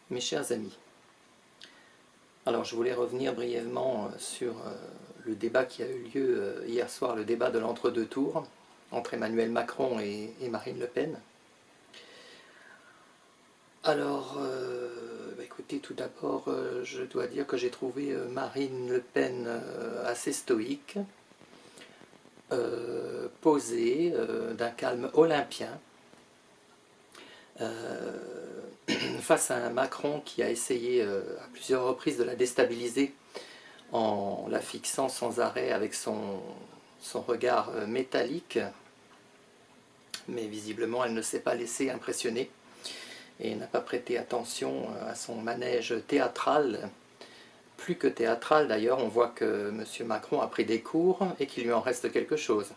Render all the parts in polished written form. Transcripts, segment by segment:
Mes chers amis, alors je voulais revenir brièvement sur le débat qui a eu lieu hier soir, le débat de l'entre-deux tours entre Emmanuel Macron et Marine Le Pen. Alors, écoutez, tout d'abord, je dois dire que j'ai trouvé Marine Le Pen assez stoïque, posée, d'un calme olympien, face à un Macron qui a essayé à plusieurs reprises de la déstabiliser en la fixant sans arrêt avec son regard métallique, mais visiblement elle ne s'est pas laissée impressionner et n'a pas prêté attention à son manège théâtral, plus que théâtral d'ailleurs. On voit que M. Macron a pris des cours et qu'il lui en reste quelque chose,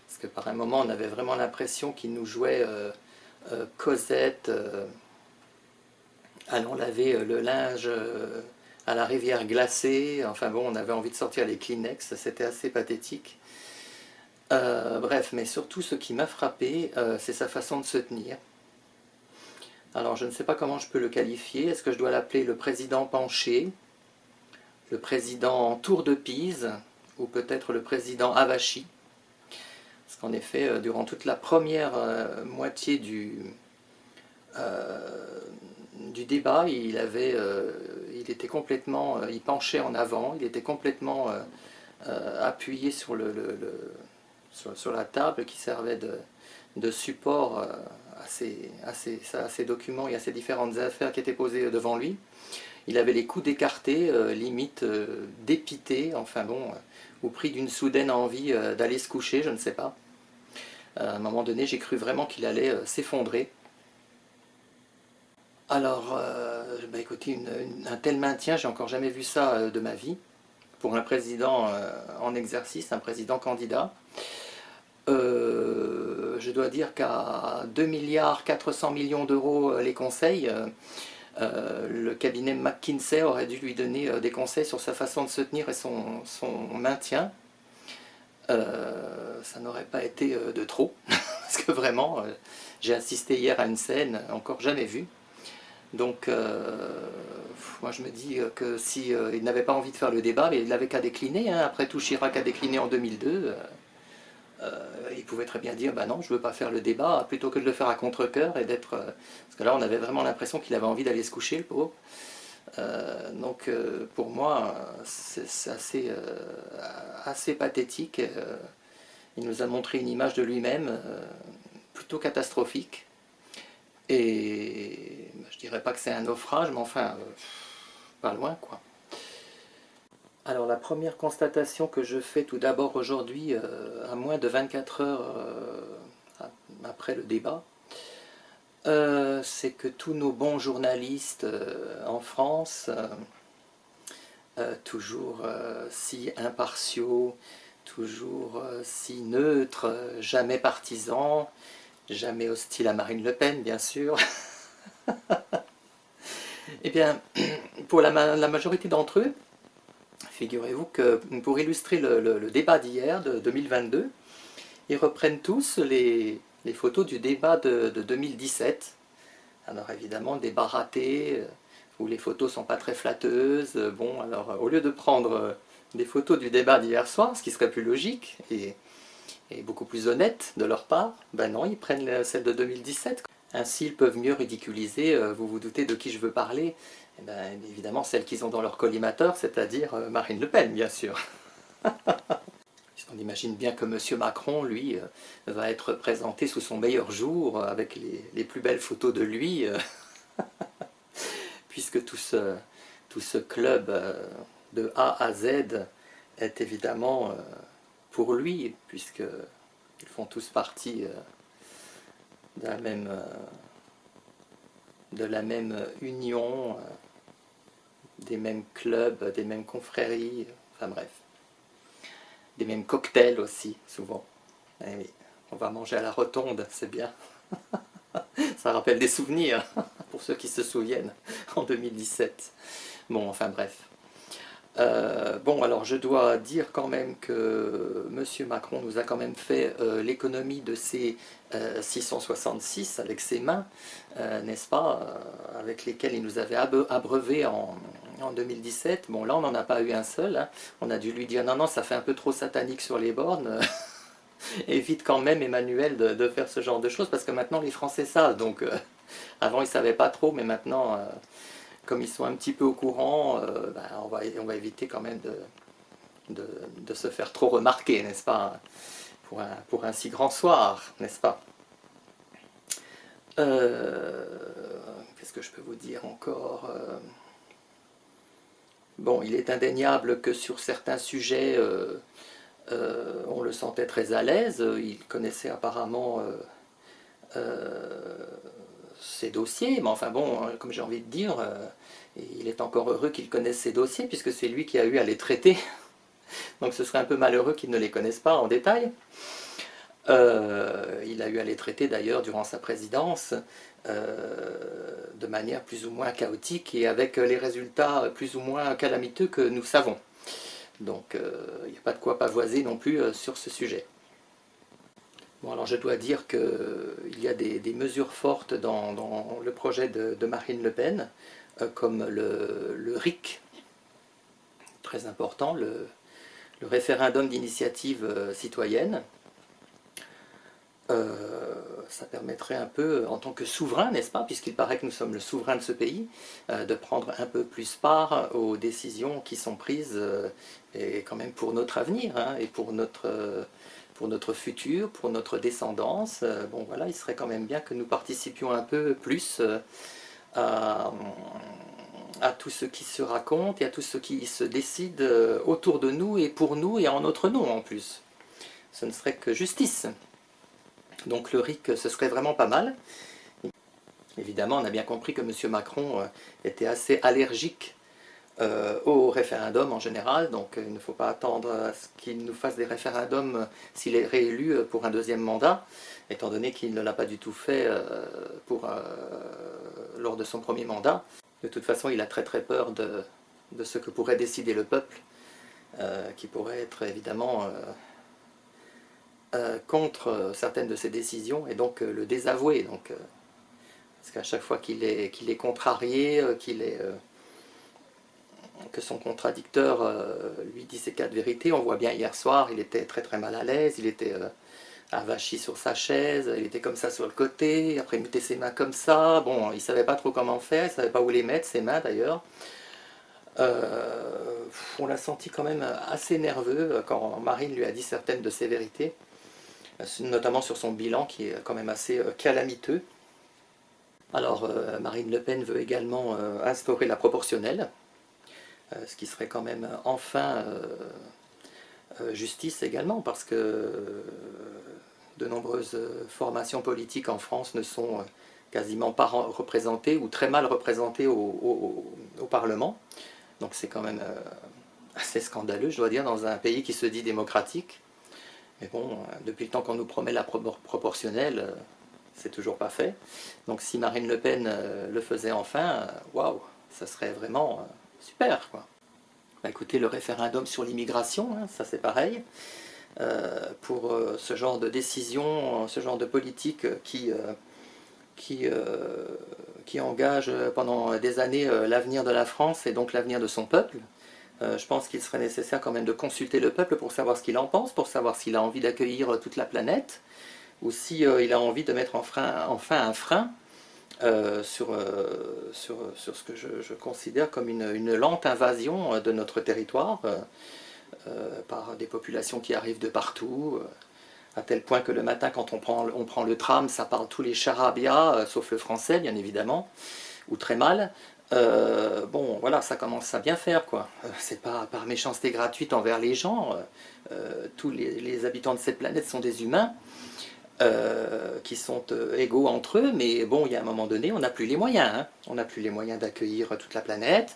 parce que par un moment on avait vraiment l'impression qu'il nous jouait Cosette allant laver le linge à la rivière glacée. Enfin bon, on avait envie de sortir les Kleenex, c'était assez pathétique. Bref, mais surtout ce qui m'a frappé, c'est sa façon de se tenir. Alors je ne sais pas comment je peux le qualifier. Est-ce que je dois l'appeler le président penché, le président tour de Pise, ou peut-être le président avachi? Parce qu'en effet, durant toute la première moitié du débat, il était complètement, il penchait en avant, il était complètement appuyé sur sur la table qui servait de support à ces documents et à ces différentes affaires qui étaient posées devant lui. Il avait les coudes écartés, limite dépité, enfin bon, au prix d'une soudaine envie d'aller se coucher, je ne sais pas. À un moment donné, j'ai cru vraiment qu'il allait s'effondrer. Alors, écoutez, un tel maintien, j'ai encore jamais vu ça de ma vie, pour un président en exercice, un président candidat. Je dois dire qu'à 2,4 milliards d'euros les conseils, le cabinet McKinsey aurait dû lui donner des conseils sur sa façon de se tenir et son maintien. Ça n'aurait pas été de trop, parce que vraiment, j'ai assisté hier à une scène encore jamais vue. Donc, moi je me dis que si il n'avait pas envie de faire le débat, mais il n'avait qu'à décliner, hein. Après tout, Chirac a décliné en 2002. Il pouvait très bien dire, bah non, je ne veux pas faire le débat, plutôt que de le faire à contre-cœur et d'être... parce que là, on avait vraiment l'impression qu'il avait envie d'aller se coucher, le pauvre. Donc, pour moi, c'est assez pathétique. Il nous a montré une image de lui-même plutôt catastrophique. Et je dirais pas que c'est un naufrage, mais enfin, pas loin, quoi. Alors la première constatation que je fais tout d'abord aujourd'hui, à moins de 24 heures après le débat, c'est que tous nos bons journalistes en France, toujours si impartiaux, toujours si neutres, jamais partisans, jamais hostiles à Marine Le Pen, bien sûr, eh bien, pour la majorité d'entre eux, figurez-vous que pour illustrer le débat d'hier, de 2022, ils reprennent tous les photos du débat de 2017. Alors évidemment, débat raté, où les photos sont pas très flatteuses. Bon, alors au lieu de prendre des photos du débat d'hier soir, ce qui serait plus logique et beaucoup plus honnête de leur part, ben non, ils prennent celle de 2017. Ainsi, ils peuvent mieux ridiculiser, vous vous doutez de qui je veux parler, eh ben, évidemment celle qu'ils ont dans leur collimateur, c'est-à-dire Marine Le Pen, bien sûr. Puisqu'on imagine bien que M. Macron, lui, va être présenté sous son meilleur jour, avec les plus belles photos de lui, puisque tout ce club de A à Z est évidemment pour lui, puisqu'ils font tous partie de la même union, des mêmes clubs, des mêmes confréries, enfin bref. Des mêmes cocktails aussi, souvent. Eh oui, on va manger à la rotonde, c'est bien. Ça rappelle des souvenirs, pour ceux qui se souviennent, en 2017. Bon, enfin bref. Bon, alors je dois dire quand même que M. Macron nous a quand même fait l'économie de ses 666 avec ses mains, n'est-ce pas, avec lesquels il nous avait abreuvé en 2017. Bon, là, on n'en a pas eu un seul, hein. On a dû lui dire non, non, ça fait un peu trop satanique sur les bornes. Évite quand même, Emmanuel, de faire ce genre de choses, parce que maintenant les Français savent. Donc, avant, ils ne savaient pas trop, mais maintenant, comme ils sont un petit peu au courant, ben, on va éviter quand même de se faire trop remarquer, n'est-ce pas, pour un si grand soir, n'est-ce pas. Qu'est-ce que je peux vous dire encore? Bon, il est indéniable que sur certains sujets, on le sentait très à l'aise. Il connaissait apparemment ses dossiers, mais enfin bon, comme j'ai envie de dire, il est encore heureux qu'il connaisse ses dossiers, puisque c'est lui qui a eu à les traiter. Donc ce serait un peu malheureux qu'il ne les connaisse pas en détail. Il a eu à les traiter d'ailleurs durant sa présidence de manière plus ou moins chaotique et avec les résultats plus ou moins calamiteux que nous savons. Donc il n'y a pas de quoi pavoiser non plus sur ce sujet. Bon, alors je dois dire qu'il y a des mesures fortes dans le projet de Marine Le Pen, comme le RIC, très important, le référendum d'initiative citoyenne. Ça permettrait un peu, en tant que souverain, n'est-ce pas, puisqu'il paraît que nous sommes le souverain de ce pays, de prendre un peu plus part aux décisions qui sont prises, et quand même pour notre avenir, hein, et pour notre futur, pour notre descendance. Bon voilà, il serait quand même bien que nous participions un peu plus à tout ce qui se raconte et à tout ce qui se décide autour de nous et pour nous et en notre nom en plus. Ce ne serait que justice. Donc le RIC, ce serait vraiment pas mal. Évidemment, on a bien compris que M. Macron était assez allergique au référendum en général, donc il ne faut pas attendre à ce qu'il nous fasse des référendums s'il est réélu pour un deuxième mandat, étant donné qu'il ne l'a pas du tout fait lors de son premier mandat. De toute façon, il a très très peur de ce que pourrait décider le peuple, qui pourrait être évidemment contre certaines de ses décisions et donc le désavouer. Donc, parce qu'à chaque fois qu'il est contrarié, que son contradicteur lui dit ses quatre vérités, on voit bien hier soir, il était très très mal à l'aise, il était avachi sur sa chaise, il était comme ça sur le côté, après il mettait ses mains comme ça, bon, il savait pas trop comment faire, il savait pas où les mettre, ses mains d'ailleurs. On l'a senti quand même assez nerveux quand Marine lui a dit certaines de ses vérités, notamment sur son bilan qui est quand même assez calamiteux. Alors Marine Le Pen veut également instaurer la proportionnelle, ce qui serait quand même enfin justice également, parce que de nombreuses formations politiques en France ne sont quasiment pas représentées ou très mal représentées au Parlement. Donc c'est quand même assez scandaleux, je dois dire, dans un pays qui se dit démocratique. Mais bon, depuis le temps qu'on nous promet la proportionnelle, c'est toujours pas fait. Donc si Marine Le Pen le faisait enfin, waouh, ça serait vraiment super, quoi. Bah, écoutez, le référendum sur l'immigration, hein, ça c'est pareil. Pour ce genre de décision, ce genre de politique qui engage pendant des années l'avenir de la France et donc l'avenir de son peuple. Je pense qu'il serait nécessaire quand même de consulter le peuple pour savoir ce qu'il en pense, pour savoir s'il a envie d'accueillir toute la planète, ou si il a envie de mettre enfin un frein sur ce que je considère comme une lente invasion de notre territoire par des populations qui arrivent de partout, à tel point que le matin quand on prend le tram, ça parle tous les charabia, sauf le français bien évidemment, ou très mal. Bon, voilà, ça commence à bien faire, quoi. C'est pas par méchanceté gratuite envers les gens. Tous les habitants de cette planète sont des humains qui sont égaux entre eux, mais bon, il y a un moment donné, on n'a plus les moyens. Hein. On n'a plus les moyens d'accueillir toute la planète,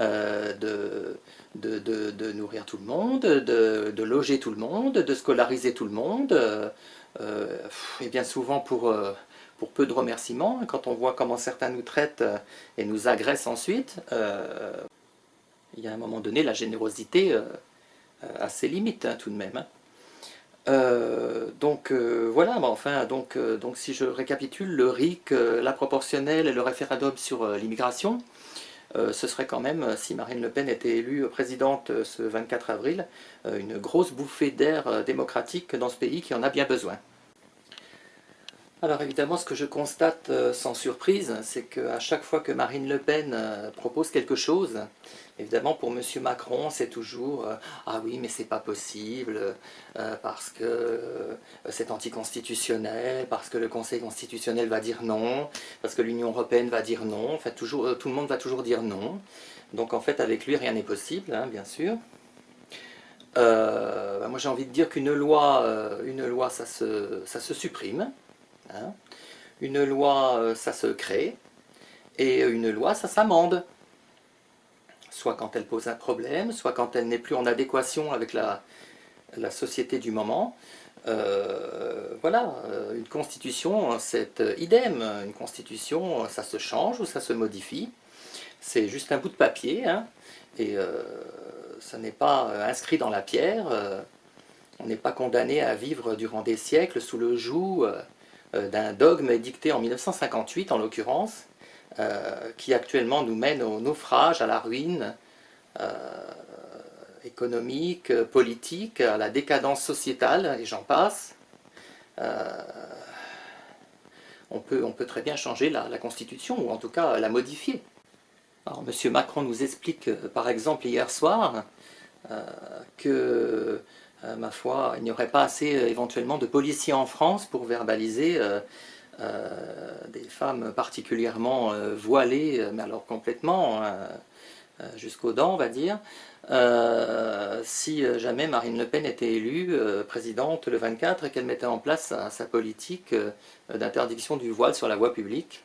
de nourrir tout le monde, de loger tout le monde, de scolariser tout le monde. Et bien souvent pour peu de remerciements, quand on voit comment certains nous traitent et nous agressent ensuite, il y a un moment donné, la générosité a ses limites, hein, tout de même. Hein. Voilà, mais enfin, donc si je récapitule, le RIC, la proportionnelle et le référendum sur l'immigration, ce serait quand même, si Marine Le Pen était élue présidente ce 24 avril, une grosse bouffée d'air démocratique dans ce pays qui en a bien besoin. Alors évidemment, ce que je constate sans surprise, c'est qu'à chaque fois que Marine Le Pen propose quelque chose, évidemment pour M. Macron, c'est toujours ah oui, mais c'est pas possible, parce que c'est anticonstitutionnel, parce que le Conseil constitutionnel va dire non, parce que l'Union européenne va dire non, en fait, toujours, tout le monde va toujours dire non. Donc en fait, avec lui, rien n'est possible, hein, bien sûr. Moi j'ai envie de dire qu'une loi, ça se supprime. Hein. Une loi, ça se crée, et une loi, ça s'amende. Soit quand elle pose un problème, soit quand elle n'est plus en adéquation avec la société du moment. Voilà, une constitution, c'est idem. Une constitution, ça se change ou ça se modifie. C'est juste un bout de papier, hein, et ça n'est pas inscrit dans la pierre. On n'est pas condamné à vivre durant des siècles sous le joug d'un dogme dicté en 1958 en l'occurrence, qui actuellement nous mène au naufrage, à la ruine économique, politique, à la décadence sociétale, et j'en passe. On peut très bien changer la Constitution, ou en tout cas la modifier. Alors, M. Macron nous explique, par exemple, hier soir, que ma foi, il n'y aurait pas assez éventuellement de policiers en France pour verbaliser des femmes particulièrement voilées, mais alors complètement, jusqu'aux dents, on va dire, si jamais Marine Le Pen était élue présidente le 24 et qu'elle mettait en place sa politique d'interdiction du voile sur la voie publique,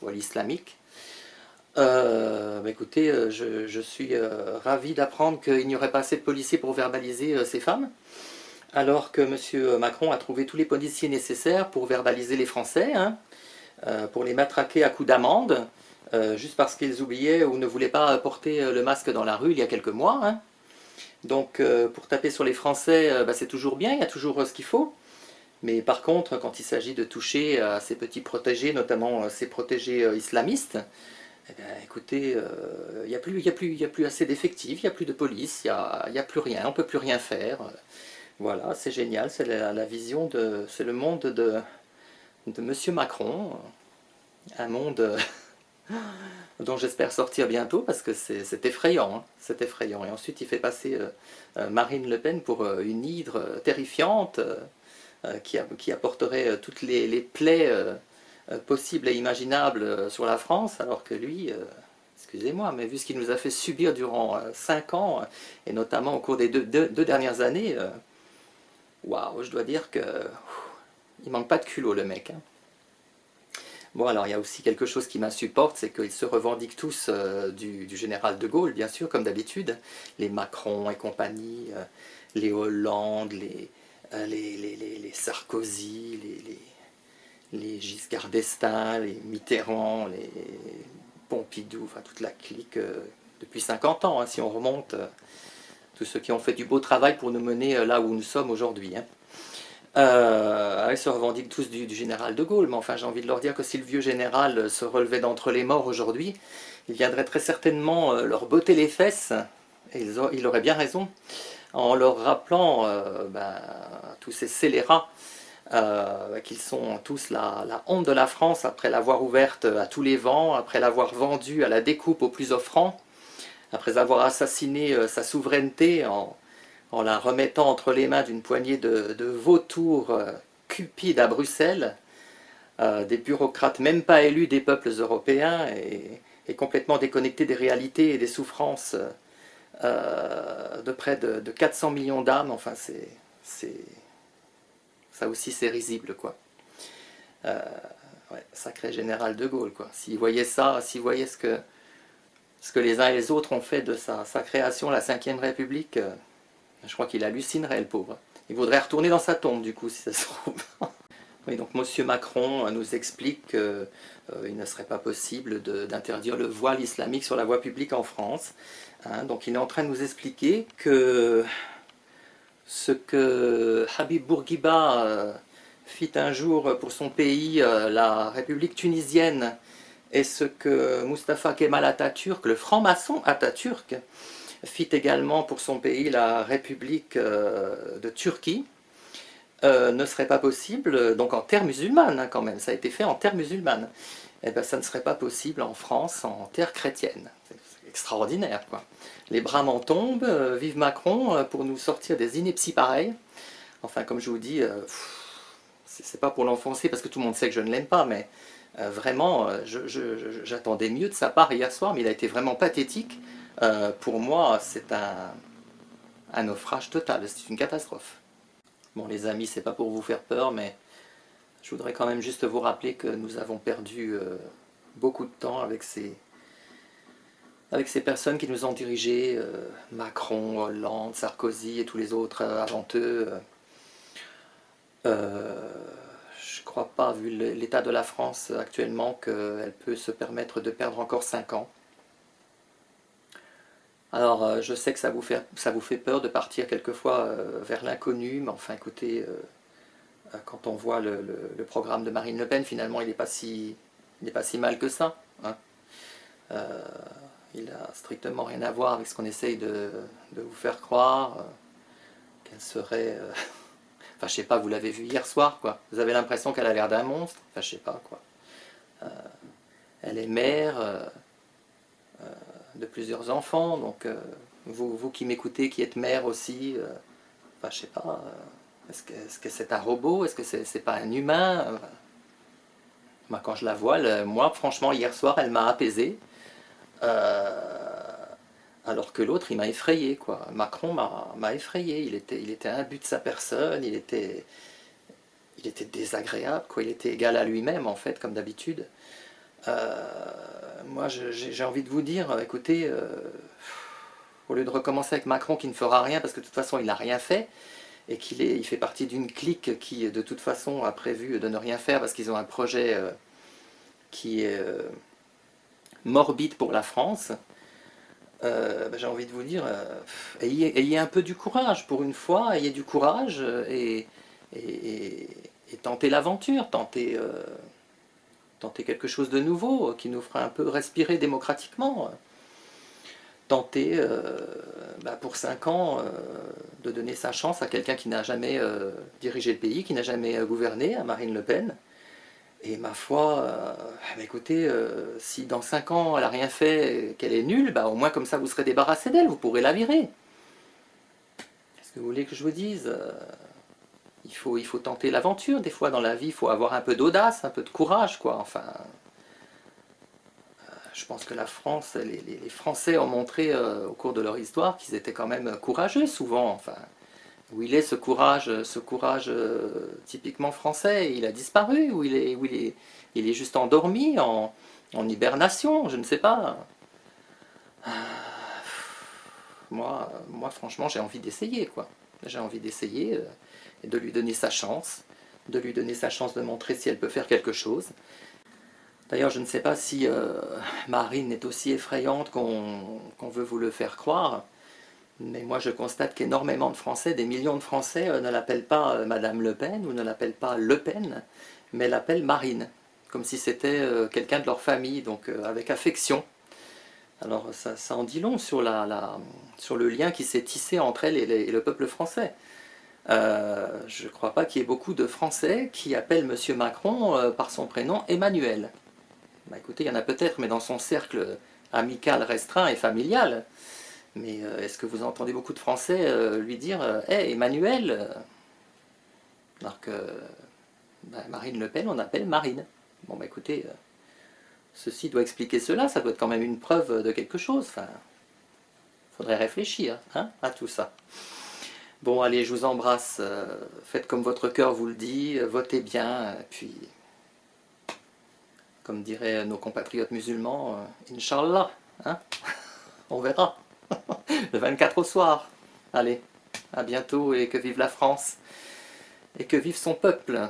voile islamique. Écoutez, je suis ravi d'apprendre qu'il n'y aurait pas assez de policiers pour verbaliser ces femmes, alors que M. Macron a trouvé tous les policiers nécessaires pour verbaliser les Français, hein, pour les matraquer à coups d'amende, juste parce qu'ils oubliaient ou ne voulaient pas porter le masque dans la rue il y a quelques mois. Hein. Donc pour taper sur les Français, c'est toujours bien, il y a toujours ce qu'il faut. Mais par contre, quand il s'agit de toucher à ces petits protégés, notamment ces protégés islamistes, eh bien, écoutez, il n'y a plus assez d'effectifs, il n'y a plus de police, il n'y a plus rien, on ne peut plus rien faire. Voilà, c'est génial, c'est la vision c'est le monde de M. Macron, un monde dont j'espère sortir bientôt parce que c'est effrayant, hein, c'est effrayant. Et ensuite il fait passer Marine Le Pen pour une hydre terrifiante qui apporterait toutes les plaies possibles et imaginables sur la France, alors que lui, excusez-moi, mais vu ce qu'il nous a fait subir durant 5 ans, et notamment au cours des deux dernières années, waouh, je dois dire que il manque pas de culot le mec. Hein. Bon, alors il y a aussi quelque chose qui m'insupporte, c'est qu'ils se revendiquent tous du général de Gaulle, bien sûr, comme d'habitude, les Macron et compagnie, les Hollande, les Sarkozy, les Giscard d'Estaing, les Mitterrand, les Pompidou, enfin toute la clique depuis 50 ans, hein, si on remonte, tous ceux qui ont fait du beau travail pour nous mener là où nous sommes aujourd'hui. Hein. Ils se revendiquent tous du général de Gaulle, mais enfin j'ai envie de leur dire que si le vieux général se relevait d'entre les morts aujourd'hui, il viendrait très certainement leur botter les fesses, et il aurait bien raison, en leur rappelant tous ces scélérats qu'ils sont tous la honte de la France après l'avoir ouverte à tous les vents, après l'avoir vendue à la découpe aux plus offrants, après avoir assassiné sa souveraineté en la remettant entre les mains d'une poignée de vautours cupides à Bruxelles, des bureaucrates même pas élus des peuples européens et complètement déconnectés des réalités et des souffrances de près de 400 millions d'âmes. Enfin, ça aussi c'est risible, quoi. Ouais, sacré général de Gaulle, quoi. S'il voyait ça, s'il voyait ce que les uns et les autres ont fait de sa création, la Ve République, je crois qu'il hallucinerait, le pauvre. Il voudrait retourner dans sa tombe, du coup, si ça se trouve. Oui, donc Monsieur Macron nous explique qu'il ne serait pas possible d'interdire le voile islamique sur la voie publique en France. Hein, donc il est en train de nous expliquer que ce que Habib Bourguiba fit un jour pour son pays, la République tunisienne, et ce que Mustafa Kemal Atatürk, le franc-maçon Atatürk, fit également pour son pays, la République de Turquie, ne serait pas possible, donc en terre musulmane hein, quand même, ça a été fait en terre musulmane, et bien ça ne serait pas possible en France en terre chrétienne. C'est extraordinaire quoi. Les bras m'en tombent, vive Macron pour nous sortir des inepties pareilles. Enfin comme je vous dis, c'est pas pour l'enfoncer parce que tout le monde sait que je ne l'aime pas, mais vraiment j'attendais mieux de sa part hier soir, mais il a été vraiment pathétique. Pour moi c'est un naufrage total, c'est une catastrophe. Bon les amis, c'est pas pour vous faire peur, mais je voudrais quand même juste vous rappeler que nous avons perdu beaucoup de temps avec ces personnes qui nous ont dirigés, Macron, Hollande, Sarkozy et tous les autres avant eux. Je crois pas, vu l'état de la France actuellement, qu'elle peut se permettre de perdre encore 5 ans. Alors je sais que ça vous fait peur de partir quelquefois vers l'inconnu, mais enfin écoutez, quand on voit le programme de Marine Le Pen, finalement il n'est pas si mal que ça. Hein. Il n'a strictement rien à voir avec ce qu'on essaye de vous faire croire, qu'elle serait... Enfin je sais pas, vous l'avez vu hier soir, quoi. Vous avez l'impression qu'elle a l'air d'un monstre, enfin je sais pas, quoi. Elle est mère de plusieurs enfants, donc vous qui m'écoutez, qui êtes mère aussi, enfin je sais pas, est-ce que c'est un robot, est-ce que c'est pas un humain? Moi quand je la vois, moi franchement hier soir elle m'a apaisé, alors que l'autre il m'a effrayé quoi. Macron m'a effrayé, il était imbu de sa personne, il était désagréable quoi, il était égal à lui-même en fait comme d'habitude. Moi j'ai envie de vous dire, écoutez, au lieu de recommencer avec Macron qui ne fera rien parce que de toute façon il n'a rien fait, et il fait partie d'une clique qui de toute façon a prévu de ne rien faire parce qu'ils ont un projet qui est morbide pour la France, j'ai envie de vous dire, ayez un peu du courage pour une fois, ayez du courage et tentez l'aventure, tentez quelque chose de nouveau qui nous fera un peu respirer démocratiquement. Tenter pour 5 ans de donner sa chance à quelqu'un qui n'a jamais dirigé le pays, qui n'a jamais gouverné, à Marine Le Pen. Et ma foi, écoutez, si dans 5 ans elle n'a rien fait, qu'elle est nulle, au moins comme ça vous serez débarrassé d'elle, vous pourrez la virer. Qu'est-ce que vous voulez que je vous dise? Il faut tenter l'aventure, des fois dans la vie, il faut avoir un peu d'audace, un peu de courage, quoi, enfin... Je pense que la France, les Français ont montré au cours de leur histoire qu'ils étaient quand même courageux souvent. Enfin, où il est ce courage typiquement français? Il a disparu ou il est juste endormi en hibernation? Je ne sais pas. Moi franchement, j'ai envie d'essayer quoi. J'ai envie d'essayer et de lui donner sa chance, de montrer si elle peut faire quelque chose. D'ailleurs, je ne sais pas si Marine est aussi effrayante qu'on veut vous le faire croire, mais moi je constate qu'énormément de Français, des millions de Français, ne l'appellent pas Madame Le Pen ou ne l'appellent pas Le Pen, mais l'appellent Marine, comme si c'était quelqu'un de leur famille, donc avec affection. Alors ça en dit long sur le lien qui s'est tissé entre elle et le peuple français. Je ne crois pas qu'il y ait beaucoup de Français qui appellent Monsieur Macron par son prénom Emmanuel. Écoutez, il y en a peut-être, mais dans son cercle amical, restreint et familial. Mais est-ce que vous entendez beaucoup de Français lui dire « Hey, Emmanuel !» Alors que Marine Le Pen, on appelle Marine. Bon, écoutez, ceci doit expliquer cela, ça doit être quand même une preuve de quelque chose. Enfin, faudrait réfléchir hein, à tout ça. Bon, allez, je vous embrasse. Faites comme votre cœur vous le dit, votez bien, puis... Comme diraient nos compatriotes musulmans, Inch'Allah, hein. On verra, le 24 au soir. Allez, à bientôt et que vive la France, et que vive son peuple.